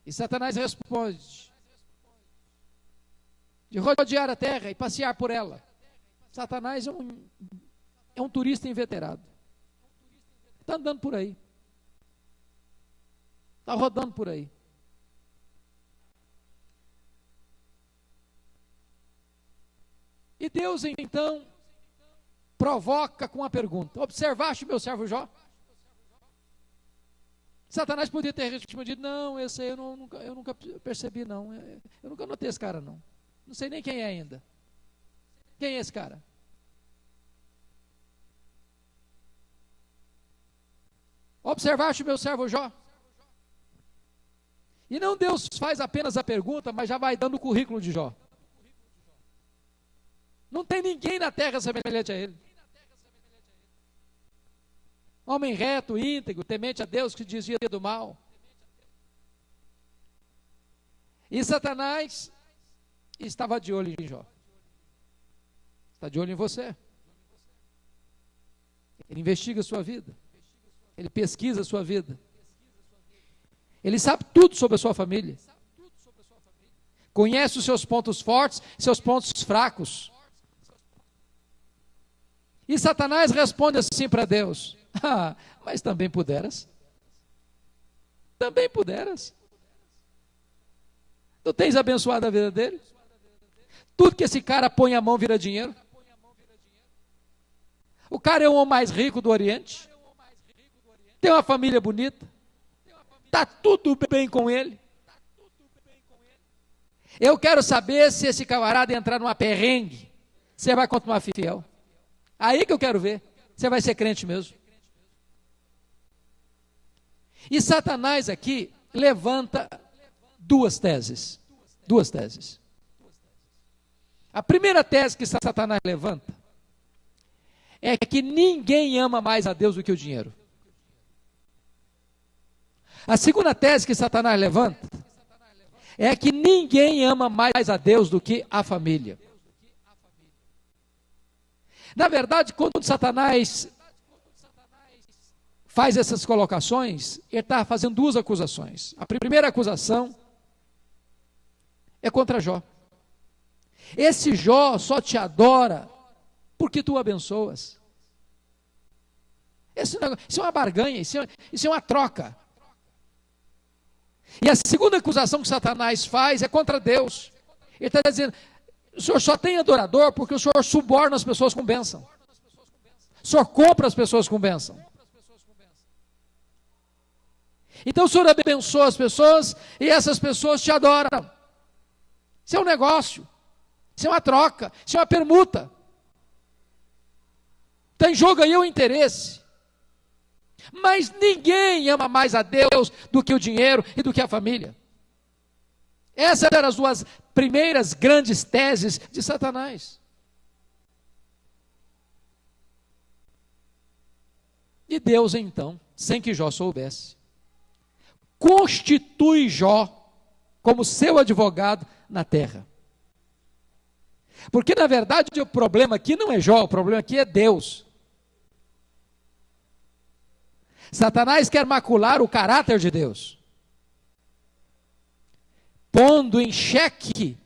E Satanás responde: de rodear a terra e passear por ela. Satanás é um turista inveterado. Está andando por aí. Está rodando por aí. E Deus então provoca com a pergunta: observaste meu servo Jó? Satanás podia ter respondido: não, esse aí eu nunca percebi não, eu nunca notei esse cara não sei nem quem é ainda. Quem é esse cara? Observaste meu servo Jó? E não Deus faz apenas a pergunta, mas já vai dando o currículo de Jó. Não tem ninguém na terra semelhante a ele. Homem reto, íntegro, temente a Deus, que desvia do mal. E Satanás estava de olho em Jó. Está de olho em você. Ele investiga a sua vida. Ele pesquisa a sua vida. Ele sabe tudo sobre a sua família. Conhece os seus pontos fortes, seus pontos fracos. E Satanás responde assim para Deus: ah, mas também puderas. Também puderas. Tu tens abençoado a vida dele? Tudo que esse cara põe a mão vira dinheiro. O cara é o homem mais rico do Oriente. Tem uma família bonita. Está tudo bem com ele. Eu quero saber se esse camarada entrar numa perrengue, você vai continuar fiel. Aí que eu quero ver. Você vai ser crente mesmo. E Satanás aqui levanta duas teses. Duas teses. A primeira tese que Satanás levanta é que ninguém ama mais a Deus do que o dinheiro. A segunda tese que Satanás levanta é que ninguém ama mais a Deus do que a família. Na verdade, quando Satanás faz essas colocações, ele está fazendo duas acusações. A primeira acusação é contra Jó. Esse Jó só te adora porque tu o abençoas. Isso é uma barganha, isso é uma troca. E a segunda acusação que Satanás faz é contra Deus. Ele está dizendo: o senhor só tem adorador porque o senhor suborna as pessoas com bênção. O senhor compra as pessoas com bênção. Então o senhor abençoa as pessoas e essas pessoas te adoram. Isso é um negócio. Isso é uma troca. Isso é uma permuta. Está em jogo aí o interesse. Mas ninguém ama mais a Deus do que o dinheiro e do que a família. Essas eram as duas primeiras grandes teses de Satanás. E Deus então, sem que Jó soubesse, constitui Jó como seu advogado na terra. Porque na verdade o problema aqui não é Jó, o problema aqui é Deus. Satanás quer macular o caráter de Deus, pondo em xeque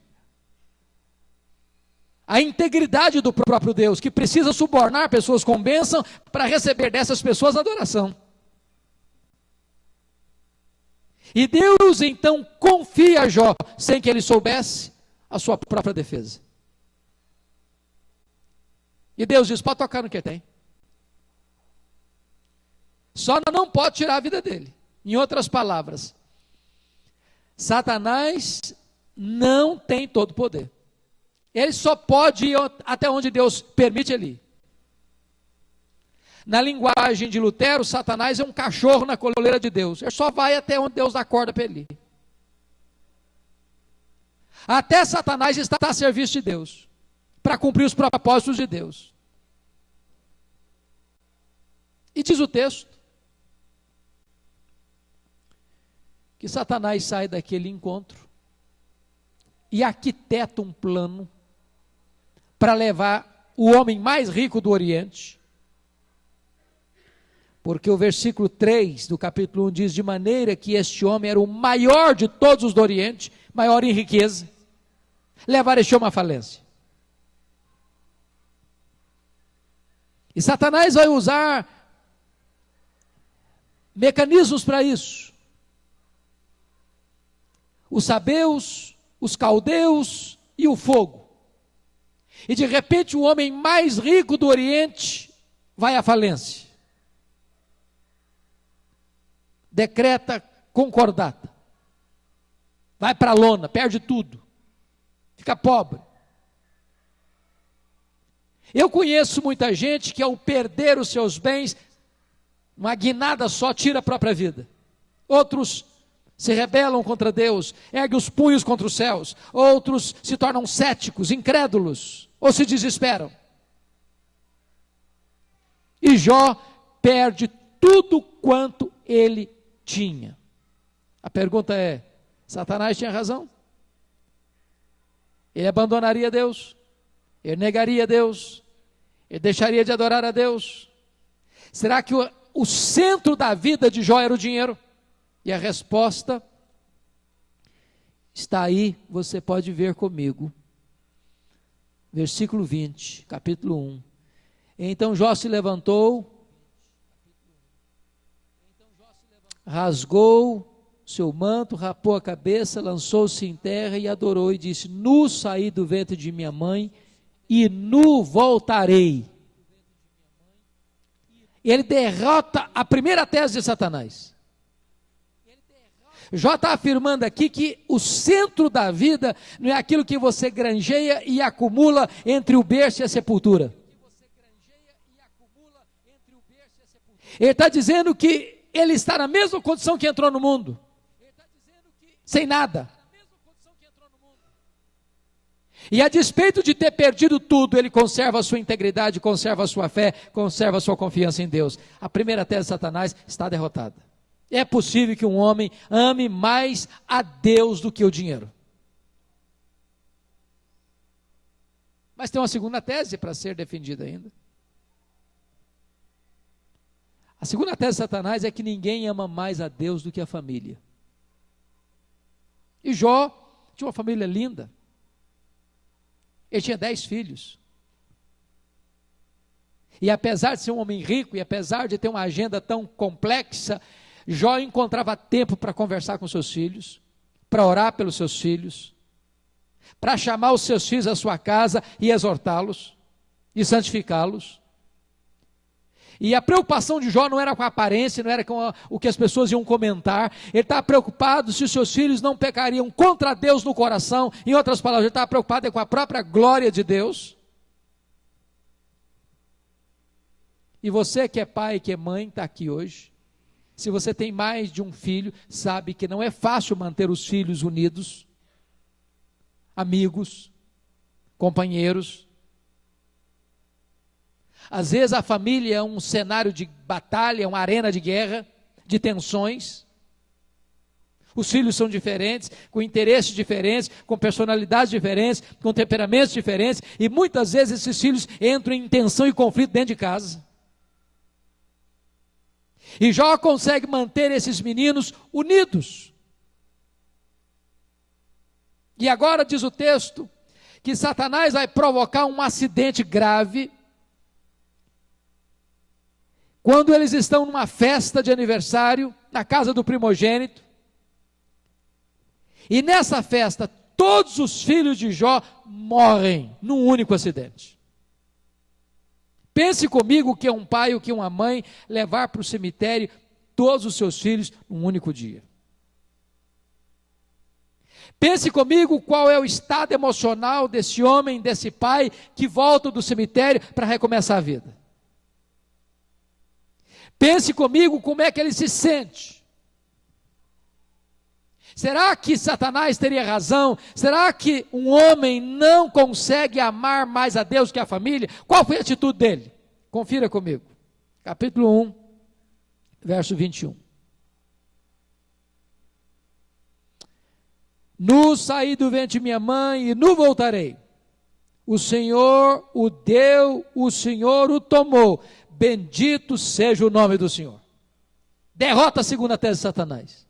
a integridade do próprio Deus, que precisa subornar pessoas com bênção para receber dessas pessoas adoração. E Deus então confia a Jó, sem que ele soubesse, a sua própria defesa. E Deus diz: pode tocar no que tem. Só não pode tirar a vida dele. Em outras palavras, Satanás não tem todo o poder. Ele só pode ir até onde Deus permite ele ir. Na linguagem de Lutero, Satanás é um cachorro na coleira de Deus. Ele só vai até onde Deus dá corda para ele ir. Até Satanás está a serviço de Deus, para cumprir os propósitos de Deus. E diz o texto que Satanás sai daquele encontro e arquiteta um plano para levar o homem mais rico do Oriente Porque o versículo 3 do capítulo 1 diz: de maneira que este homem era o maior de todos os do Oriente, maior em riqueza, levar este homem à falência. E Satanás vai usar mecanismos para isso. Os sabeus, os caldeus e o fogo. E de repente o homem mais rico do Oriente vai à falência. Decreta concordata. Vai para a lona, perde tudo. Fica pobre. Eu conheço muita gente que ao perder os seus bens, uma guinada só tira a própria vida. Outros se rebelam contra Deus, erguem os punhos contra os céus. Outros se tornam céticos, incrédulos, ou se desesperam. E Jó perde tudo quanto ele tinha. A pergunta é: Satanás tinha razão? Ele abandonaria Deus? Ele negaria Deus? Ele deixaria de adorar a Deus? Será que o centro da vida de Jó era o dinheiro? E a resposta está aí, você pode ver comigo. Versículo 20, capítulo 1. Então Jó se levantou, rasgou seu manto, rapou a cabeça, lançou-se em terra e adorou e disse: nu saí do ventre de minha mãe e nu voltarei. E ele derrota a primeira tese de Satanás. Jó está afirmando aqui que o centro da vida não é aquilo que você granjeia e acumula entre o berço e a sepultura. Ele está dizendo que ele está na mesma condição que entrou no mundo, sem nada. E a despeito de ter perdido tudo, ele conserva a sua integridade, conserva a sua fé, conserva a sua confiança em Deus. A primeira tese de Satanás está derrotada. É possível que um homem ame mais a Deus do que o dinheiro. Mas tem uma segunda tese para ser defendida ainda. A segunda tese de Satanás é que ninguém ama mais a Deus do que a família. E Jó tinha uma família linda. Ele tinha 10 filhos. E apesar de ser um homem rico, e apesar de ter uma agenda tão complexa, Jó encontrava tempo para conversar com seus filhos, para orar pelos seus filhos, para chamar os seus filhos à sua casa e exortá-los, e santificá-los. E a preocupação de Jó não era com a aparência, não era com o que as pessoas iam comentar. Ele estava preocupado se os seus filhos não pecariam contra Deus no coração. Em outras palavras, ele estava preocupado com a própria glória de Deus. E você que é pai, que é mãe, está aqui hoje. Se você tem mais de um filho, sabe que não é fácil manter os filhos unidos, amigos, companheiros. Às vezes a família é um cenário de batalha, uma arena de guerra, de tensões. Os filhos são diferentes, com interesses diferentes, com personalidades diferentes, com temperamentos diferentes, e muitas vezes esses filhos entram em tensão e conflito dentro de casa. E Jó consegue manter esses meninos unidos. E agora diz o texto que Satanás vai provocar um acidente grave quando eles estão numa festa de aniversário na casa do primogênito. E nessa festa todos os filhos de Jó morrem num único acidente. Pense comigo o que é um pai, o que é uma mãe levar para o cemitério todos os seus filhos num único dia. Pense comigo qual é o estado emocional desse homem, desse pai que volta do cemitério para recomeçar a vida. Pense comigo como é que ele se sente. Será que Satanás teria razão? Será que um homem não consegue amar mais a Deus que a família? Qual foi a atitude dele? Confira comigo. Capítulo 1, verso 21. Nu saí do ventre de minha mãe e nu voltarei. O Senhor o deu, o Senhor o tomou. bendito seja o nome do Senhor. Derrota a segunda tese de Satanás.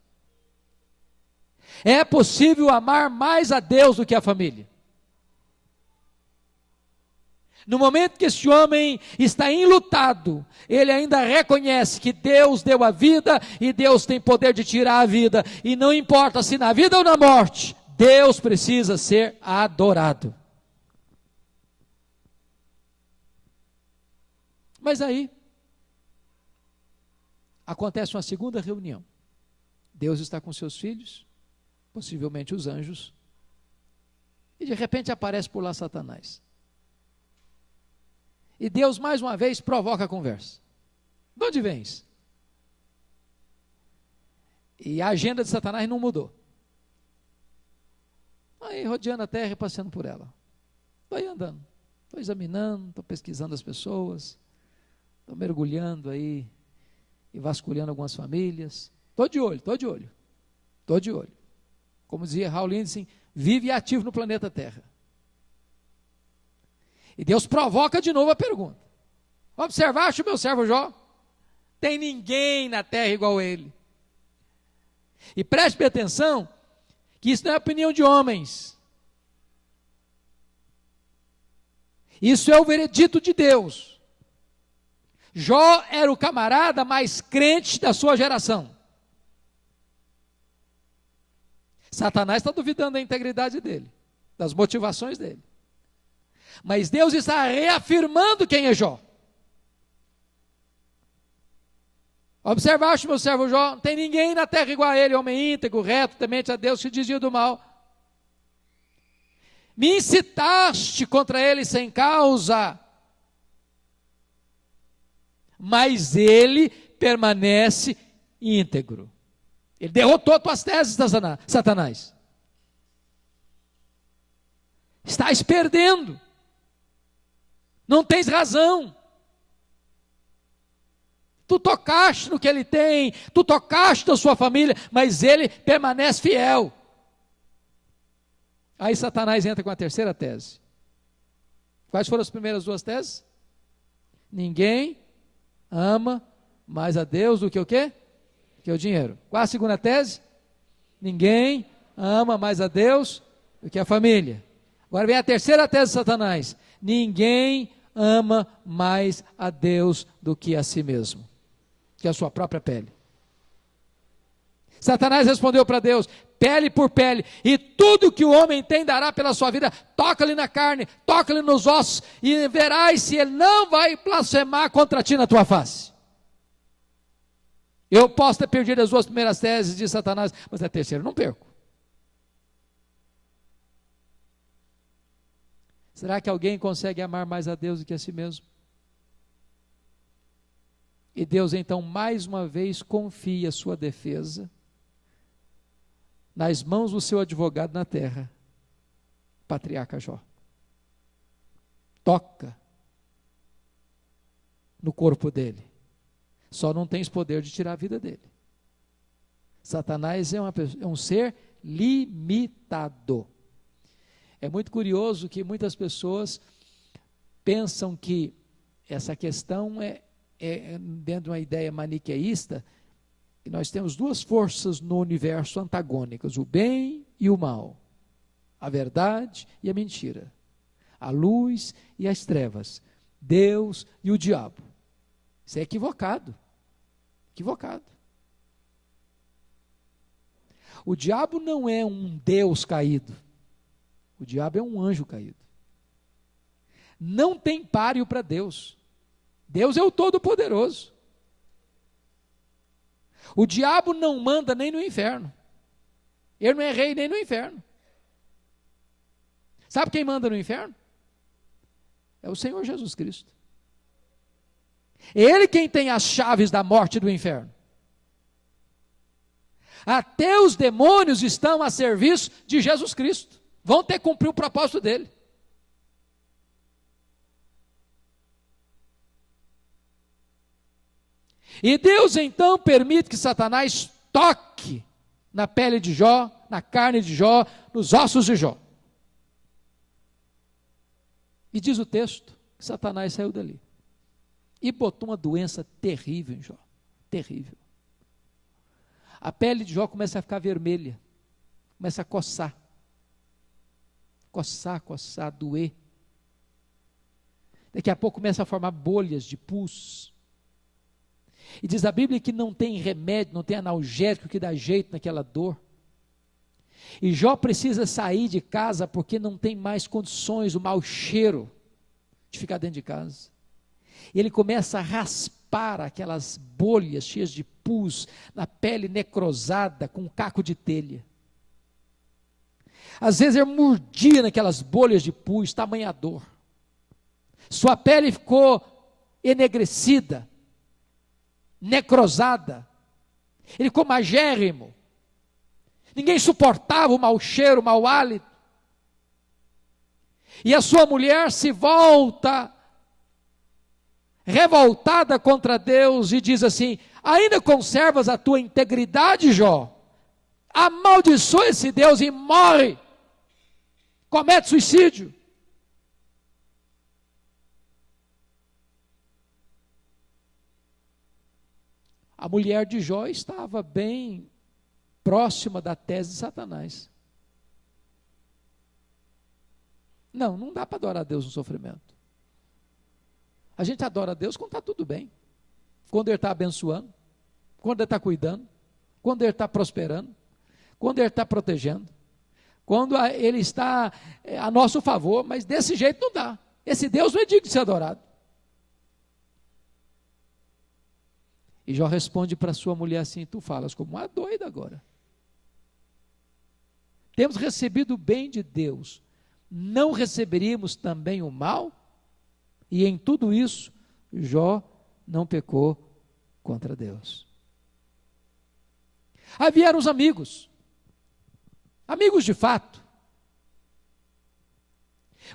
É possível amar mais a Deus do que a família. No momento que este homem está enlutado, ele ainda reconhece que Deus deu a vida e Deus tem poder de tirar a vida. E não importa se na vida ou na morte, Deus precisa ser adorado. Mas aí, acontece uma segunda reunião. Deus está com seus filhos, possivelmente os anjos, e de repente aparece por lá Satanás. E Deus mais uma vez provoca a conversa. De onde vens? E a agenda de Satanás não mudou. Aí rodeando a terra e passeando por ela. Estou aí andando, estou examinando, estou pesquisando as pessoas, estou mergulhando aí e vasculhando algumas famílias. Estou de olho, estou de olho, estou de olho. Como dizia Raul Lindsay, vive ativo no planeta Terra. E Deus provoca de novo a pergunta. Observaste o meu servo Jó? Tem ninguém na terra igual a ele. E preste atenção, que isso não é opinião de homens. Isso é o veredito de Deus. Jó era o camarada mais crente da sua geração. Satanás está duvidando da integridade dele, das motivações dele. Mas Deus está reafirmando quem é Jó. Observaste meu servo Jó, não tem ninguém na terra igual a ele, homem íntegro, reto, temente a Deus, que desvia do mal. Me incitaste contra ele sem causa, mas ele permanece íntegro. Ele derrotou tuas teses, Satanás. Estás perdendo. Não tens razão. Tu tocaste no que ele tem, tu tocaste na sua família, mas ele permanece fiel. Aí Satanás entra com a terceira tese. Quais foram as primeiras duas teses? Ninguém ama mais a Deus do que o quê? Que o dinheiro. Qual a segunda tese? Ninguém ama mais a Deus do que a família. Agora vem a terceira tese de Satanás. Ninguém ama mais a Deus do que a si mesmo, que a sua própria pele. Satanás respondeu para Deus, pele por pele, e tudo que o homem tem dará pela sua vida, toca-lhe na carne, toca-lhe nos ossos, e verás se ele não vai blasfemar contra ti na tua face. Eu posso ter perdido as duas primeiras teses de Satanás, mas a terceira eu não perco. Será que alguém consegue amar mais a Deus do que a si mesmo? E Deus então mais uma vez confia a sua defesa nas mãos do seu advogado na terra, patriarca Jó. Toca no corpo dele. Só não tens poder de tirar a vida dele. Satanás é um ser limitado. É muito curioso que muitas pessoas pensam que essa questão é dentro de uma ideia maniqueísta, que nós temos duas forças no universo antagônicas, o bem e o mal, a verdade e a mentira, a luz e as trevas, Deus e o diabo. Isso é equivocado. Equivocado. O diabo não é um Deus caído. O diabo é um anjo caído. Não tem páreo para Deus. Deus é o Todo-Poderoso. O diabo não manda nem no inferno. Ele não é rei nem no inferno. Sabe quem manda no inferno? É o Senhor Jesus Cristo. Ele quem tem as chaves da morte e do inferno. Até os demônios estão a serviço de Jesus Cristo. Vão ter que cumprir o propósito dele. E Deus então permite que Satanás toque na pele de Jó, na carne de Jó, nos ossos de Jó. E diz o texto que Satanás saiu dali. e botou uma doença terrível em Jó, terrível. A pele de Jó começa a ficar vermelha, começa a coçar, doer. Daqui a pouco começa a formar bolhas de pus. E diz a Bíblia que não tem remédio, não tem analgésico que dá jeito naquela dor. E Jó precisa sair de casa porque não tem mais condições, o mau cheiro de ficar dentro de casa. E ele começa a raspar aquelas bolhas cheias de pus na pele necrosada com um caco de telha. Às vezes ele mordia naquelas bolhas de pus, tamanha dor. Sua pele ficou enegrecida, necrosada. Ele ficou magérrimo. Ninguém suportava o mau cheiro, o mau hálito. E a sua mulher se volta, revoltada contra Deus, e diz assim: ainda conservas a tua integridade, Jó? Amaldiçoa esse Deus e morre. Comete suicídio. A mulher de Jó estava bem próxima da tese de Satanás. Não dá para adorar a Deus no sofrimento. A gente adora a Deus quando está tudo bem, quando Ele está abençoando, quando Ele está cuidando, quando Ele está prosperando, quando Ele está protegendo, quando Ele está a nosso favor, mas desse jeito não dá. Esse Deus não é digno de ser adorado. E Jó responde para sua mulher assim: tu falas como uma doida agora. Temos recebido o bem de Deus, não receberíamos também o mal? E em tudo isso, Jó não pecou contra Deus. Aí vieram os amigos de fato,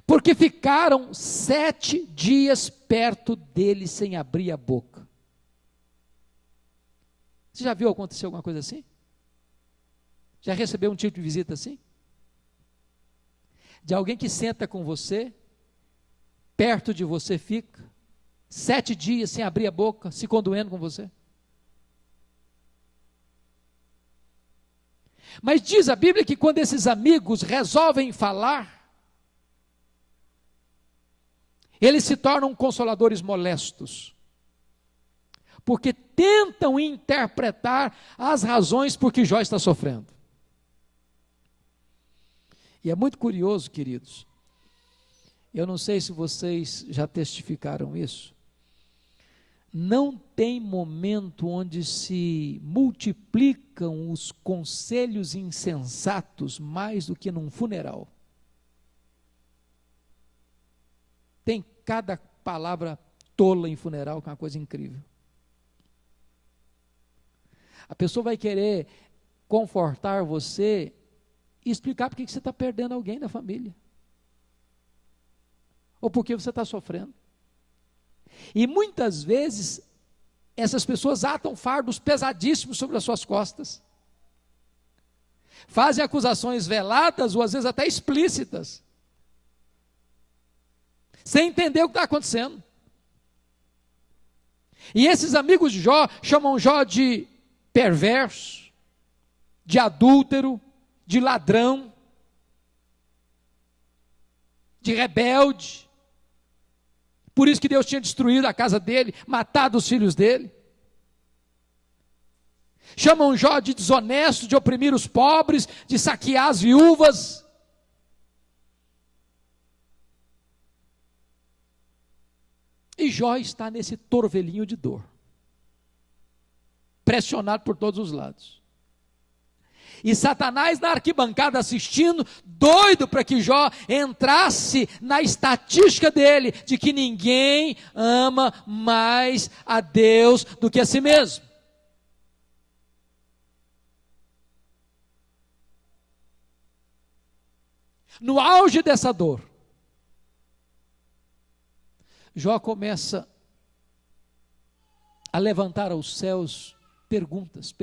porque ficaram 7 dias perto dele sem abrir a boca. Você já viu acontecer alguma coisa assim? Já recebeu um tipo de visita assim? De alguém que senta com você, perto de você fica, 7 dias sem abrir a boca, se condoendo com você? Mas diz a Bíblia que quando esses amigos resolvem falar, eles se tornam consoladores molestos, porque tentam interpretar as razões por que Jó está sofrendo. E é muito curioso, queridos, eu não sei se vocês já testificaram isso, não tem momento onde se multiplicam os conselhos insensatos mais do que num funeral. Tem cada palavra tola em funeral, que é uma coisa incrível. A pessoa vai querer confortar você e explicar por que você está perdendo alguém da família, ou por que você está sofrendo. E muitas vezes essas pessoas atam fardos pesadíssimos sobre as suas costas, fazem acusações veladas ou às vezes até explícitas, sem entender o que está acontecendo. E esses amigos de Jó chamam Jó de perverso, de adúltero, de ladrão, de rebelde. Por isso que Deus tinha destruído a casa dele, matado os filhos dele. Chamam Jó de desonesto, de oprimir os pobres, de saquear as viúvas. E Jó está nesse torvelinho de dor, pressionado por todos os lados. E Satanás na arquibancada assistindo, doido para que Jó entrasse na estatística dele, de que ninguém ama mais a Deus do que a si mesmo. No auge dessa dor, Jó começa a levantar aos céus perguntas.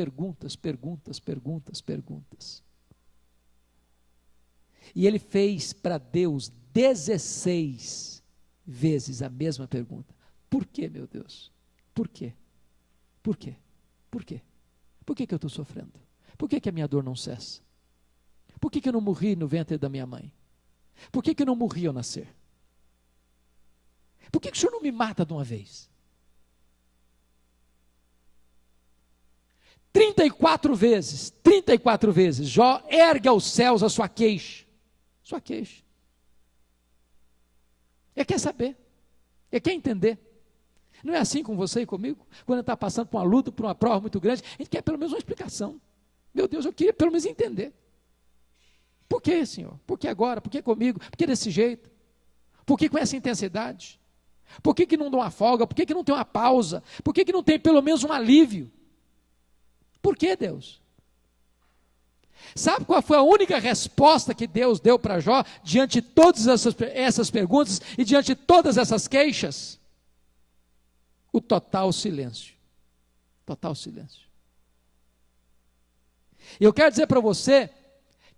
E ele fez para Deus 16 vezes a mesma pergunta: Por quê, meu Deus? Por quê? Por quê? Por quê? Por que eu estou sofrendo? Por que a minha dor não cessa? Por que eu não morri no ventre da minha mãe? Por que eu não morri ao nascer? Por que o Senhor não me mata de uma vez? 34 vezes, Jó ergue aos céus a sua queixa. Sua queixa. Ele quer saber, ele quer entender. Não é assim com você e comigo? Quando está passando por uma luta, por uma prova muito grande, a gente quer pelo menos uma explicação. Meu Deus, eu queria pelo menos entender. Por que, Senhor? Por que agora? Por que comigo? Por que desse jeito? Por que com essa intensidade? Por que não dá uma folga? Por que não tem uma pausa? Por que não tem pelo menos um alívio? Por que, Deus? Sabe qual foi a única resposta que Deus deu para Jó diante de todas essas perguntas e diante de todas essas queixas? O total silêncio. Total silêncio. E eu quero dizer para você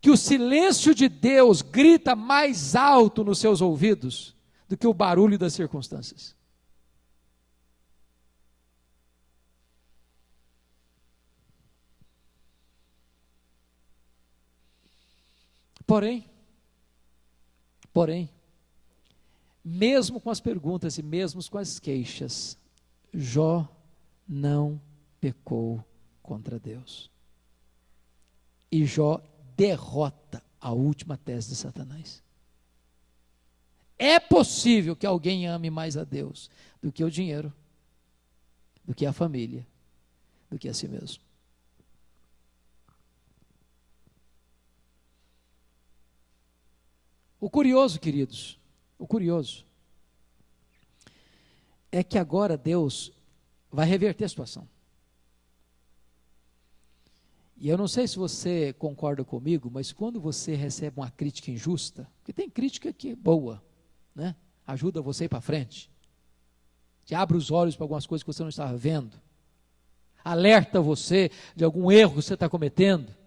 que o silêncio de Deus grita mais alto nos seus ouvidos do que o barulho das circunstâncias. Porém, mesmo com as perguntas e mesmo com as queixas, Jó não pecou contra Deus. E Jó derrota a última tese de Satanás. É possível que alguém ame mais a Deus do que o dinheiro, do que a família, do que a si mesmo. O curioso, queridos, é que agora Deus vai reverter a situação. E eu não sei se você concorda comigo, mas quando você recebe uma crítica injusta, porque tem crítica que é boa, né? Ajuda você a ir para frente, te abre os olhos para algumas coisas que você não estava vendo, alerta você de algum erro que você está cometendo.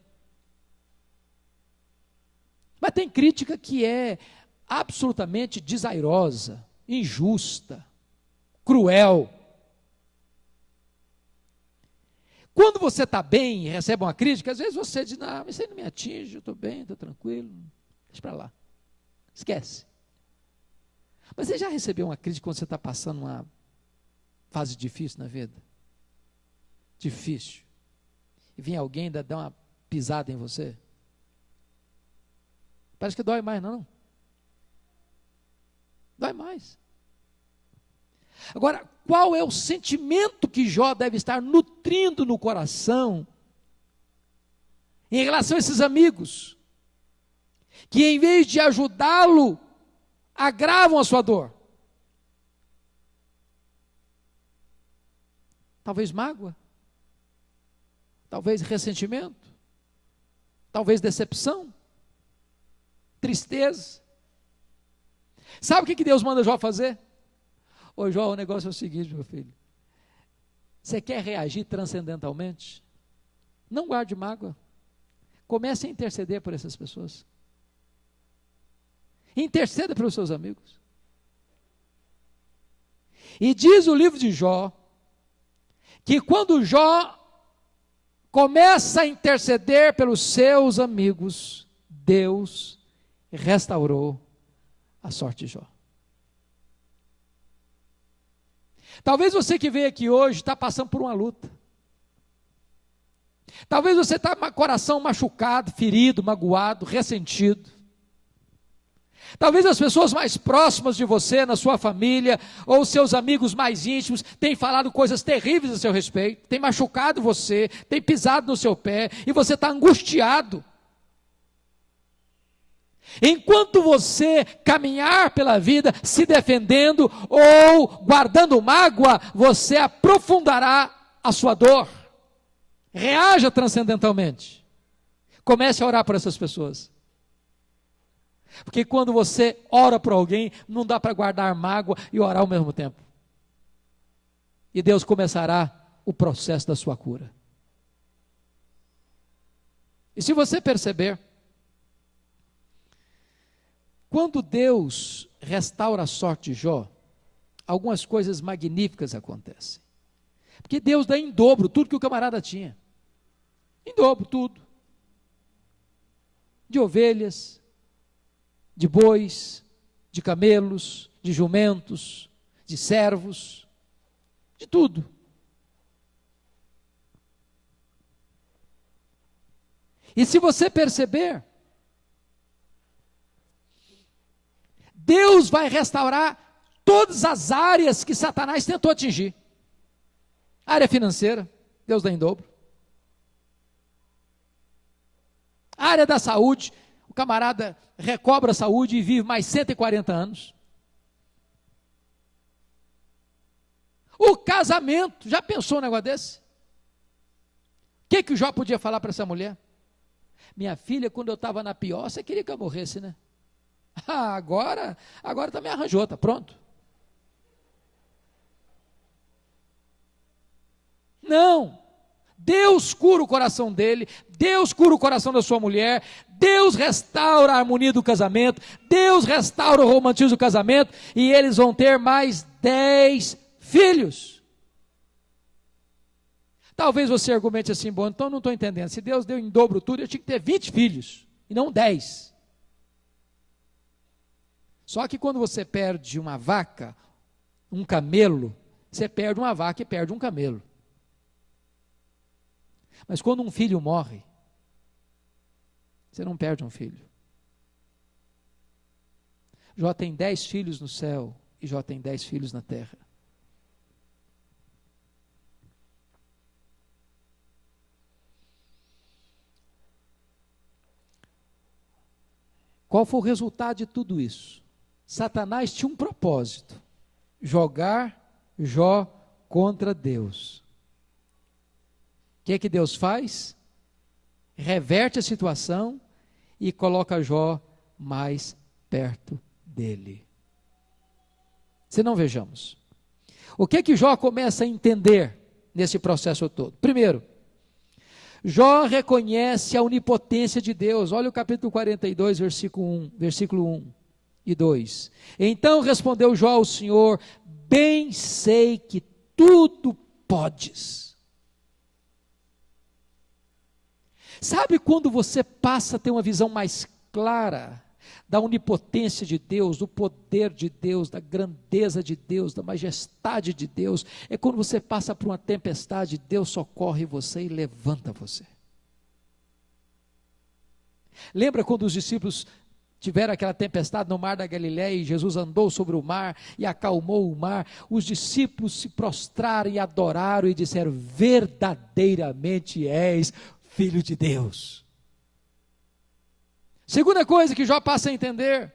Mas tem crítica que é absolutamente desairosa, injusta, cruel. Quando você está bem e recebe uma crítica, às vezes você diz, não, isso aí não me atinge, eu estou bem, estou tranquilo, deixa para lá, esquece. Mas você já recebeu uma crítica quando você está passando uma fase difícil na vida? Difícil. E vem alguém dar uma pisada em você? Parece que dói mais, não? Dói mais. Agora, qual é o sentimento que Jó deve estar nutrindo no coração em relação a esses amigos, que em vez de ajudá-lo, agravam a sua dor? Talvez mágoa, talvez ressentimento, talvez decepção, tristeza. Sabe o que Deus manda Jó fazer? Ô Jó, o negócio é o seguinte, meu filho, você quer reagir transcendentalmente? Não guarde mágoa, comece a interceder por essas pessoas, interceda pelos seus amigos. E diz o livro de Jó, que quando Jó começa a interceder pelos seus amigos, Deus restaurou a sorte de Jó. Talvez você que veio aqui hoje está passando por uma luta. Talvez você está com o coração machucado, ferido, magoado, ressentido. Talvez as pessoas mais próximas de você, na sua família, ou seus amigos mais íntimos, tenham falado coisas terríveis a seu respeito, tenham machucado você, tenham pisado no seu pé, e você está angustiado. Enquanto você caminhar pela vida se defendendo ou guardando mágoa, você aprofundará a sua dor. Reaja transcendentalmente. Comece a orar por essas pessoas. Porque quando você ora por alguém, não dá para guardar mágoa e orar ao mesmo tempo. E Deus começará o processo da sua cura. E se você perceber, quando Deus restaura a sorte de Jó, algumas coisas magníficas acontecem. Porque Deus dá em dobro tudo que o camarada tinha. Em dobro, tudo. De ovelhas, de bois, de camelos, de jumentos, de servos, de tudo. E se você perceber, Deus vai restaurar todas as áreas que Satanás tentou atingir. Área financeira, Deus dá em dobro. Área da saúde, o camarada recobra a saúde e vive mais 140 anos. O casamento, já pensou um negócio desse? O que o Jó podia falar para essa mulher? Minha filha, quando eu estava na pior, você queria que eu morresse, né? Agora também arranjou, está pronto. Não, Deus cura o coração dele, Deus cura o coração da sua mulher, Deus restaura a harmonia do casamento, Deus restaura o romantismo do casamento, e eles vão ter mais 10 filhos. Talvez você argumente assim, bom, então não estou entendendo, se Deus deu em dobro tudo, eu tinha que ter 20 filhos, e não 10. Só que quando você perde uma vaca, um camelo, você perde uma vaca e perde um camelo. Mas quando um filho morre, você não perde um filho. Jó tem 10 filhos no céu e Jó tem 10 filhos na terra. Qual foi o resultado de tudo isso? Satanás tinha um propósito: jogar Jó contra Deus. O que é que Deus faz? Reverte a situação e coloca Jó mais perto dele. Se não, vejamos. O que é que Jó começa a entender nesse processo todo? Primeiro, Jó reconhece a onipotência de Deus. Olha o capítulo 42, versículo 1 e 2. Então respondeu Jó ao Senhor: bem sei que tudo podes. Sabe quando você passa a ter uma visão mais clara da onipotência de Deus, do poder de Deus, da grandeza de Deus, da majestade de Deus? É quando você passa por uma tempestade, Deus socorre você e levanta você. Lembra quando os discípulos tiveram aquela tempestade no mar da Galileia e Jesus andou sobre o mar e acalmou o mar? Os discípulos se prostraram e adoraram e disseram: verdadeiramente és Filho de Deus. Segunda coisa que Jó passa a entender: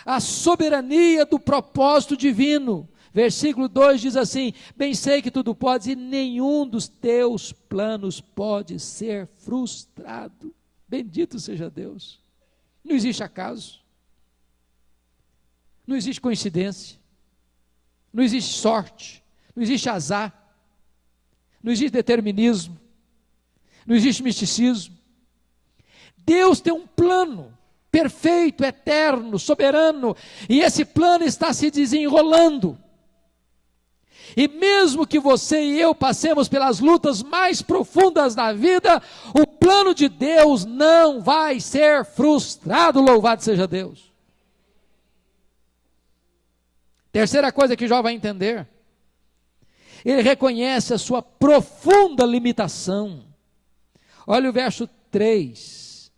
a soberania do propósito divino. Versículo 2 diz assim: bem sei que tudo podes e nenhum dos teus planos pode ser frustrado. Bendito seja Deus. Não existe acaso, não existe coincidência, não existe sorte, não existe azar, não existe determinismo, não existe misticismo. Deus tem um plano perfeito, eterno, soberano, e esse plano está se desenrolando. E mesmo que você e eu passemos pelas lutas mais profundas da vida, o plano de Deus não vai ser frustrado, louvado seja Deus. Terceira coisa que Jó vai entender: ele reconhece a sua profunda limitação. Olha o verso 3,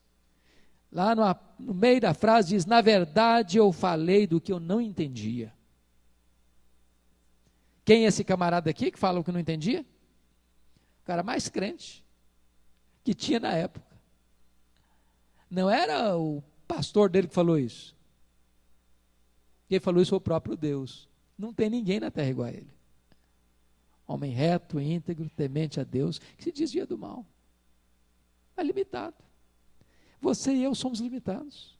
lá no meio da frase diz: na verdade eu falei do que eu não entendia. Quem é esse camarada aqui que fala o que não entendia? O cara mais crente que tinha na época. Não era o pastor dele que falou isso. Quem falou isso foi o próprio Deus. Não tem ninguém na terra igual a ele. Homem reto, íntegro, temente a Deus, que se desvia do mal. É limitado. Você e eu somos limitados.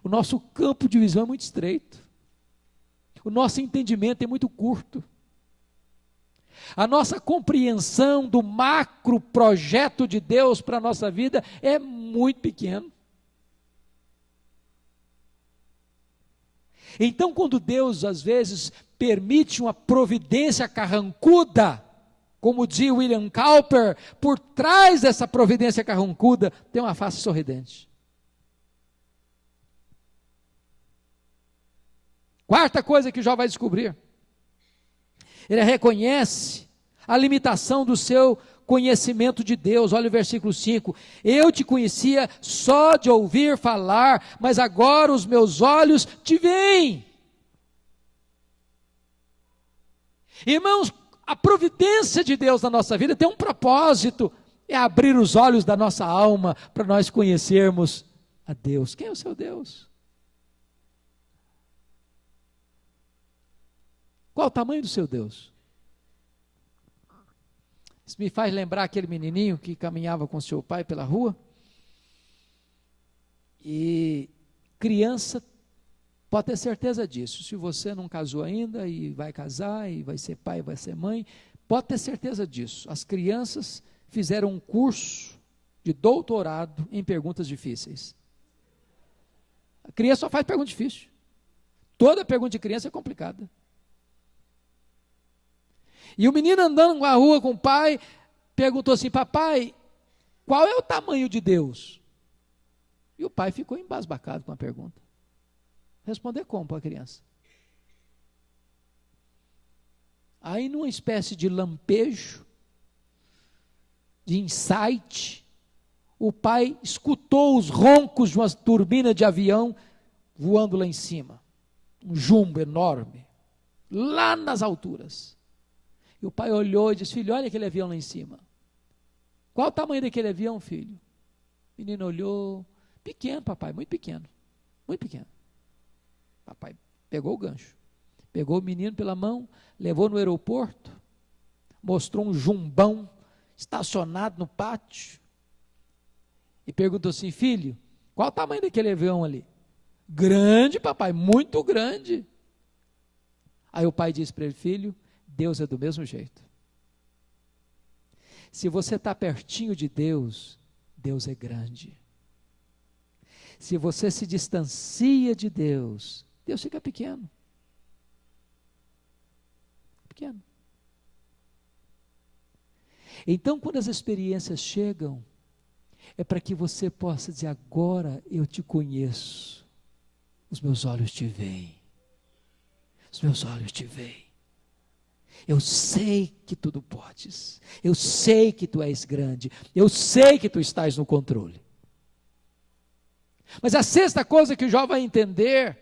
O nosso campo de visão é muito estreito. O nosso entendimento é muito curto. A nossa compreensão do macro projeto de Deus para a nossa vida é muito pequeno. Então, quando Deus, às vezes, permite uma providência carrancuda, como diz William Cowper, por trás dessa providência carrancuda, tem uma face sorridente. Quarta coisa que Jó vai descobrir, ele reconhece a limitação do seu conhecimento de Deus. Olha o versículo 5, eu te conhecia só de ouvir falar, mas agora os meus olhos te veem. Irmãos, a providência de Deus na nossa vida tem um propósito, é abrir os olhos da nossa alma, para nós conhecermos a Deus. Quem é o seu Deus? Qual o tamanho do seu Deus? Isso me faz lembrar aquele menininho que caminhava com seu pai pela rua. E criança, pode ter certeza disso. Se você não casou ainda e vai casar, e vai ser pai, vai ser mãe, pode ter certeza disso. As crianças fizeram um curso de doutorado em perguntas difíceis. A criança só faz pergunta difícil. Toda pergunta de criança é complicada. E o menino andando na rua com o pai, perguntou assim, papai, qual é o tamanho de Deus? E o pai ficou embasbacado com a pergunta. Responder como para a criança? Aí, numa espécie de lampejo, de insight, o pai escutou os roncos de uma turbina de avião voando lá em cima. Um jumbo enorme, lá nas alturas. E o pai olhou e disse, filho, olha aquele avião lá em cima. Qual o tamanho daquele avião, filho? O menino olhou, pequeno, papai, muito pequeno, muito pequeno. Papai pegou o gancho, pegou o menino pela mão, levou no aeroporto, mostrou um jumbão estacionado no pátio, e perguntou assim, filho, qual o tamanho daquele avião ali? Grande, papai, muito grande. Aí o pai disse para ele, filho, Deus é do mesmo jeito. Se você está pertinho de Deus, Deus é grande. Se você se distancia de Deus, Deus fica pequeno. Pequeno. Então, quando as experiências chegam, é para que você possa dizer, agora eu te conheço. Os meus olhos te veem. Os meus olhos te veem. Eu sei que tudo podes, eu sei que tu és grande, eu sei que tu estás no controle. Mas a sexta coisa que Jó vai entender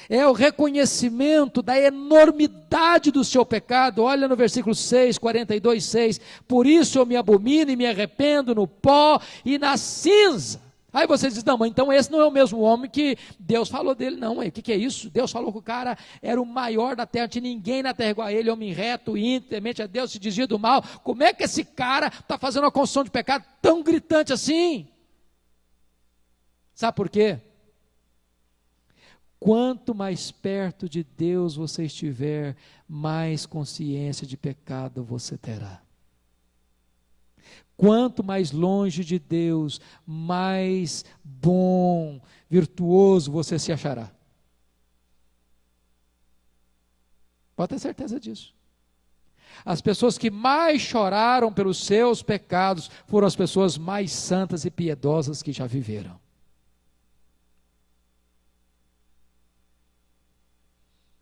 é o reconhecimento da enormidade do seu pecado. Olha no versículo 6, 42, 6, por isso eu me abomino e me arrependo no pó e na cinza. Aí você diz, não, mas então esse não é o mesmo homem que Deus falou dele, não, o que é isso? Deus falou que o cara era o maior da terra, não tinha ninguém na terra igual a ele, homem reto, íntegro, temente a Deus, se desvia do mal. Como é que esse cara está fazendo uma confissão de pecado tão gritante assim? Sabe por quê? Quanto mais perto de Deus você estiver, mais consciência de pecado você terá. Quanto mais longe de Deus, mais bom, virtuoso você se achará. Pode ter certeza disso. As pessoas que mais choraram pelos seus pecados foram as pessoas mais santas e piedosas que já viveram.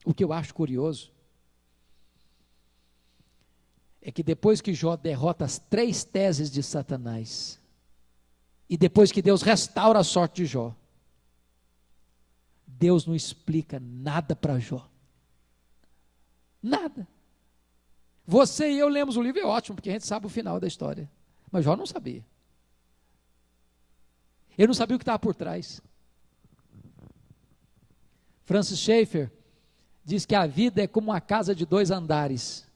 O que eu acho curioso é que depois que Jó derrota as 3 teses de Satanás, e depois que Deus restaura a sorte de Jó, Deus não explica nada para Jó. Nada. Você e eu lemos o livro, é ótimo, porque a gente sabe o final da história. Mas Jó não sabia. Ele não sabia o que estava por trás. Francis Schaeffer diz que a vida é como uma casa de 2 andares.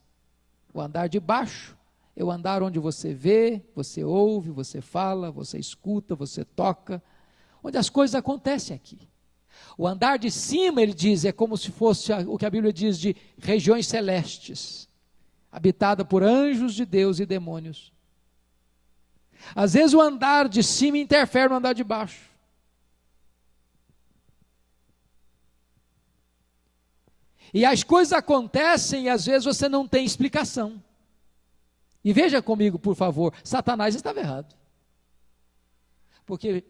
O andar de baixo é o andar onde você vê, você ouve, você fala, você escuta, você toca, onde as coisas acontecem aqui. O andar de cima, ele diz, é como se fosse o que a Bíblia diz de regiões celestes, habitada por anjos de Deus e demônios. Às vezes o andar de cima interfere no andar de baixo. E as coisas acontecem e às vezes você não tem explicação. E veja comigo, por favor, Satanás estava errado. Porque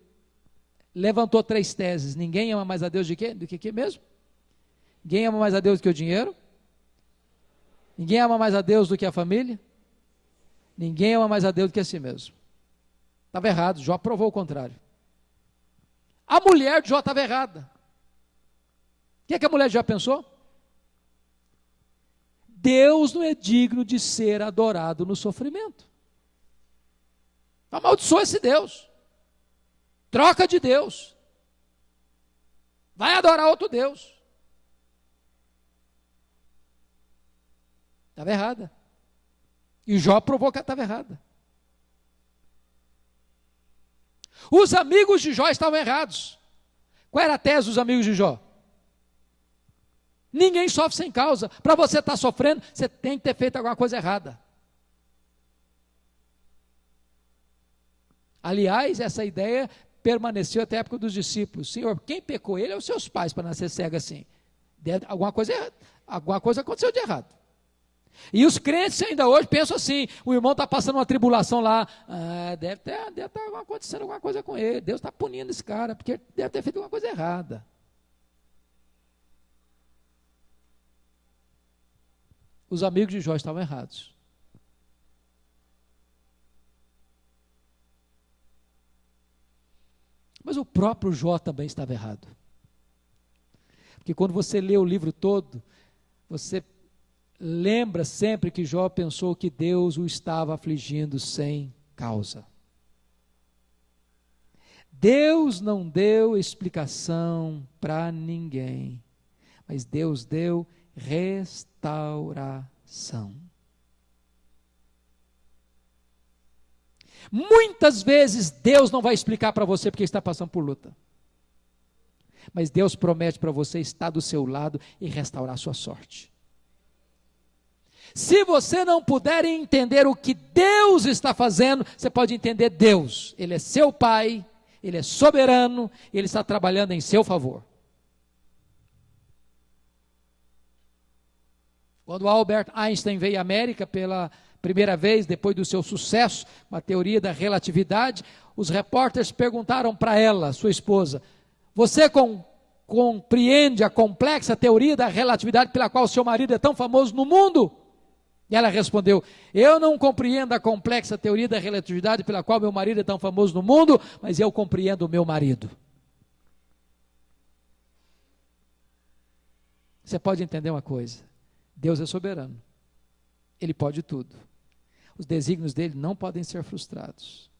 levantou 3 teses. Ninguém ama mais a Deus de quê? Do que mesmo? Ninguém ama mais a Deus do que o dinheiro? Ninguém ama mais a Deus do que a família? Ninguém ama mais a Deus do que a si mesmo. Estava errado, Jó provou o contrário. A mulher de Jó estava errada. O que é que a mulher de Jó pensou? Deus não é digno de ser adorado no sofrimento. Amaldiçoa esse Deus. Troca de Deus. Vai adorar outro Deus. Estava errada. E Jó provou que ela estava errada. Os amigos de Jó estavam errados. Qual era a tese dos amigos de Jó? Ninguém sofre sem causa. Para você estar sofrendo, você tem que ter feito alguma coisa errada. Aliás, essa ideia permaneceu até a época dos discípulos. Senhor, quem pecou? Ele ou os seus pais para nascer cego assim? Alguma coisa aconteceu de errado. E os crentes ainda hoje pensam assim, o irmão está passando uma tribulação lá, deve estar acontecendo alguma coisa com ele, Deus está punindo esse cara, porque deve ter feito alguma coisa errada. Os amigos de Jó estavam errados. Mas o próprio Jó também estava errado. Porque quando você lê o livro todo, você lembra sempre que Jó pensou que Deus o estava afligindo sem causa. Deus não deu explicação para ninguém, mas Deus deu restauração. Muitas vezes Deus não vai explicar para você porque está passando por luta. Mas Deus promete para você estar do seu lado e restaurar a sua sorte. Se você não puder entender o que Deus está fazendo, você pode entender Deus. Ele é seu Pai, Ele é soberano, Ele está trabalhando em seu favor. Quando Albert Einstein veio à América pela primeira vez, depois do seu sucesso com a teoria da relatividade, os repórteres perguntaram para ela, sua esposa, você compreende a complexa teoria da relatividade pela qual o seu marido é tão famoso no mundo? E ela respondeu, eu não compreendo a complexa teoria da relatividade pela qual meu marido é tão famoso no mundo, mas eu compreendo o meu marido. Você pode entender uma coisa, Deus é soberano, Ele pode tudo, os desígnios dele não podem ser frustrados,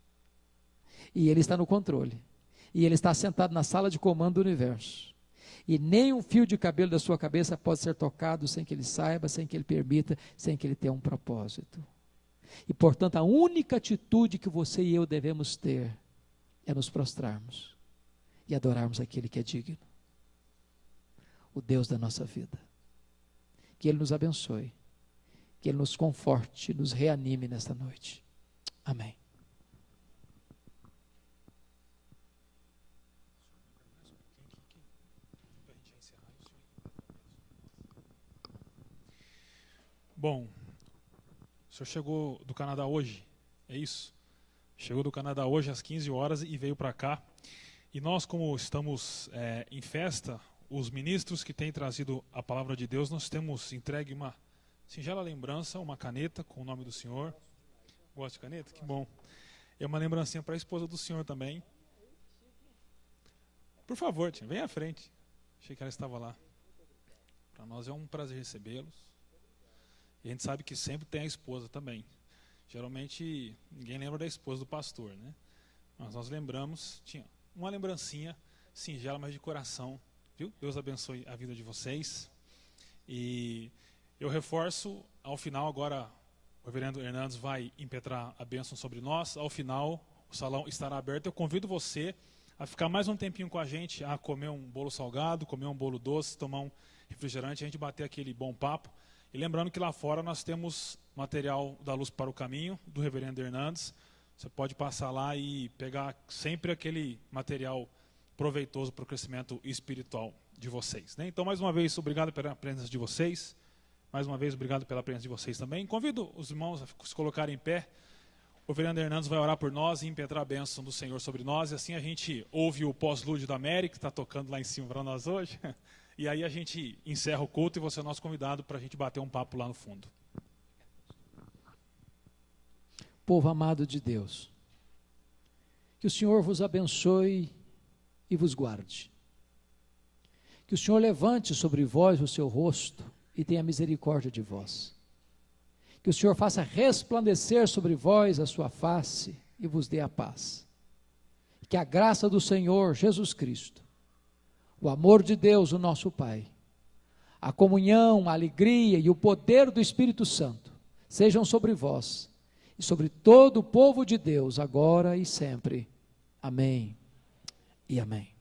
e Ele está no controle, e Ele está sentado na sala de comando do universo, e nem um fio de cabelo da sua cabeça pode ser tocado sem que Ele saiba, sem que Ele permita, sem que Ele tenha um propósito. E portanto a única atitude que você e eu devemos ter é nos prostrarmos e adorarmos aquele que é digno, o Deus da nossa vida. Que Ele nos abençoe, que Ele nos conforte, nos reanime nesta noite. Amém. Bom, o senhor chegou do Canadá hoje, é isso? Chegou do Canadá hoje às 15 horas e veio para cá. E nós, como estamos em festa, os ministros que têm trazido a palavra de Deus, nós temos entregue uma singela lembrança, uma caneta com o nome do senhor. Gosta de caneta? Que bom. É uma lembrancinha para a esposa do senhor também. Por favor, tia, vem à frente. Achei que ela estava lá. Para nós é um prazer recebê-los. E a gente sabe que sempre tem a esposa também. Geralmente ninguém lembra da esposa do pastor, né? Mas nós lembramos, tinha uma lembrancinha singela, mas de coração. Viu? Deus abençoe a vida de vocês. E eu reforço, ao final agora, o reverendo Hernandes vai impetrar a bênção sobre nós. Ao final, o salão estará aberto. Eu convido você a ficar mais um tempinho com a gente, a comer um bolo salgado, comer um bolo doce, tomar um refrigerante, a gente bater aquele bom papo. E lembrando que lá fora nós temos material da Luz para o Caminho, do reverendo Hernandes. Você pode passar lá e pegar sempre aquele material proveitoso para o crescimento espiritual de vocês, né? Então, mais uma vez, obrigado pela presença de vocês. Mais uma vez, obrigado pela presença de vocês também. Convido os irmãos a se colocarem em pé. O vereador Hernandes vai orar por nós e impetrar a bênção do Senhor sobre nós. E assim a gente ouve o pós-lúdio da América, que está tocando lá em cima para nós hoje. E aí a gente encerra o culto e você é nosso convidado para a gente bater um papo lá no fundo. Povo amado de Deus, que o Senhor vos abençoe e vos guarde. Que o Senhor levante sobre vós o seu rosto e tenha misericórdia de vós. Que o Senhor faça resplandecer sobre vós a sua face e vos dê a paz. Que a graça do Senhor Jesus Cristo, o amor de Deus, o nosso Pai, a comunhão, a alegria e o poder do Espírito Santo sejam sobre vós e sobre todo o povo de Deus, agora e sempre. Amém e amém.